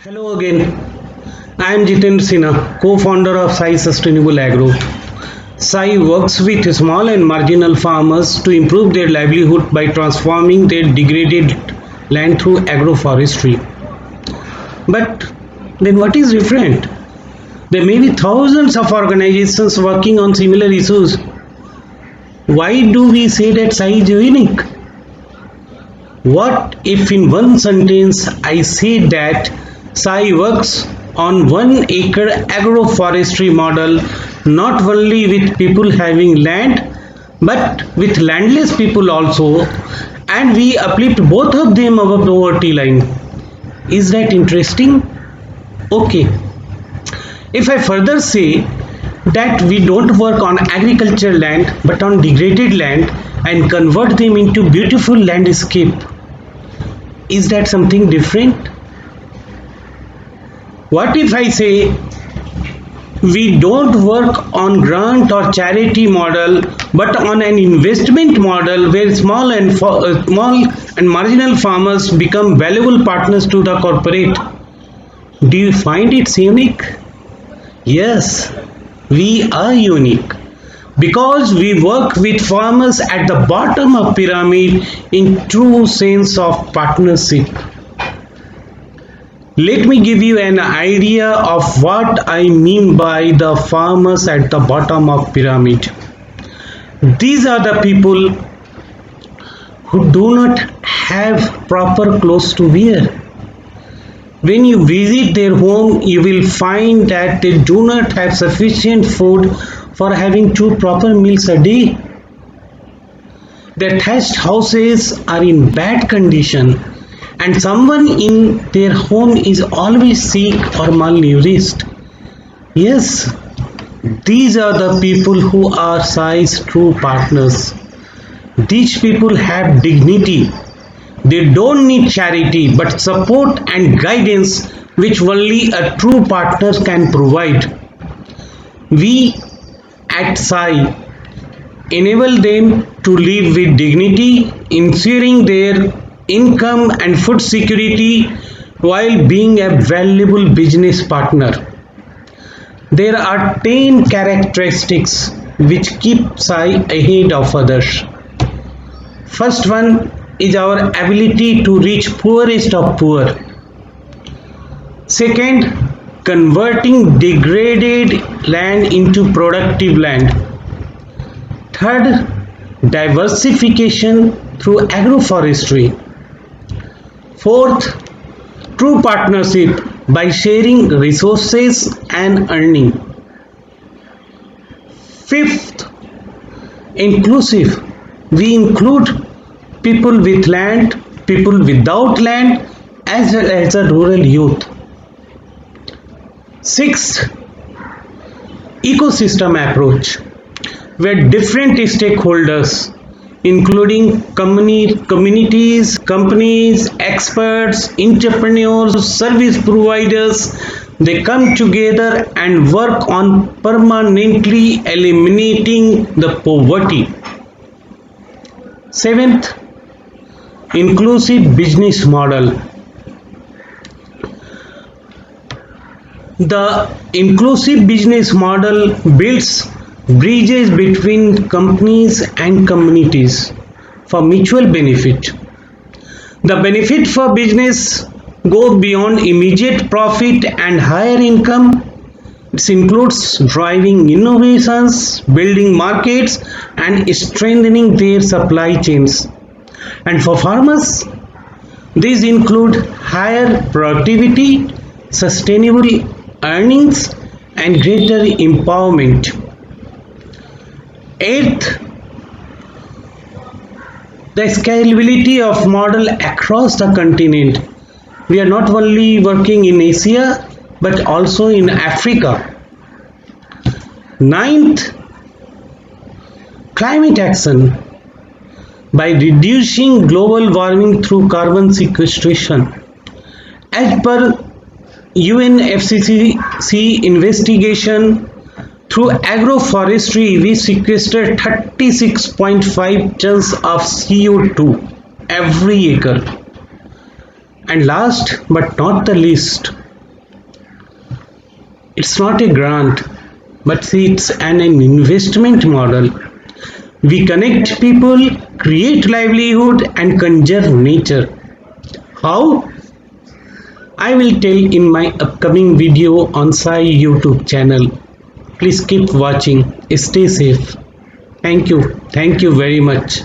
Hello again. I am Jitendra Sinha, co-founder of Sai Sustainable Agro. Sai works with small and marginal farmers to improve their livelihood by transforming their degraded land through agroforestry. But then what is different? There may be thousands of organizations working on similar issues. Why do we say that Sai is unique? What if in one sentence I say that Sai works on 1 acre agroforestry model not only with people having land but with landless people also, and we uplift both of them above the poverty line? Is that interesting? Okay. If I further say that we don't work on agricultural land but on degraded land and convert them into beautiful landscape, is that something different? What if I say we don't work on grant or charity model but on an investment model where small and marginal farmers become valuable partners to the corporate? Do you find it unique? Yes, we are unique because we work with farmers at the bottom of pyramid in true sense of partnership. Let me give you an idea of what I mean by the farmers at the bottom of pyramid. These are the people who do not have proper clothes to wear. When you visit their home, you will find that they do not have sufficient food for having 2 proper meals a day. Their thatched houses are in bad condition and someone in their home is always sick or malnourished. Yes, these are the people who are Sai's true partners. These people have dignity. They don't need charity but support and guidance which only a true partner can provide. We at Sai enable them to live with dignity, ensuring their income and food security while being a valuable business partner. There are 10 characteristics which keep Sai ahead of others. First one is our ability to reach poorest of poor. Second, converting degraded land into productive land. Third, diversification through agroforestry. Fourth, true partnership by sharing resources and earning. Fifth, inclusive. We include people with land, people without land, as well as the rural youth. Sixth, ecosystem approach, where different stakeholders, including communities, companies, experts, entrepreneurs, service providers, they come together and work on permanently eliminating the poverty. Seventh, inclusive business model. The inclusive business model builds bridges between companies and communities for mutual benefit. The benefit for business go beyond immediate profit and higher income. It includes driving innovations, building markets, and strengthening their supply chains. And for farmers, these include higher productivity, sustainable earnings, and greater empowerment. Eighth, the scalability of model across the continent. We are not only working in Asia but also in Africa. Ninth, climate action by reducing global warming through carbon sequestration. As per UNFCCC investigation, through agroforestry, we sequestered 36.5 tons of CO2 every acre. And last but not the least, It's not a grant, but see, it's an investment model. We connect people, create livelihood, and conserve nature. How? I will tell in my upcoming video on Sai YouTube channel. Please keep watching. Stay safe. Thank you. Thank you very much.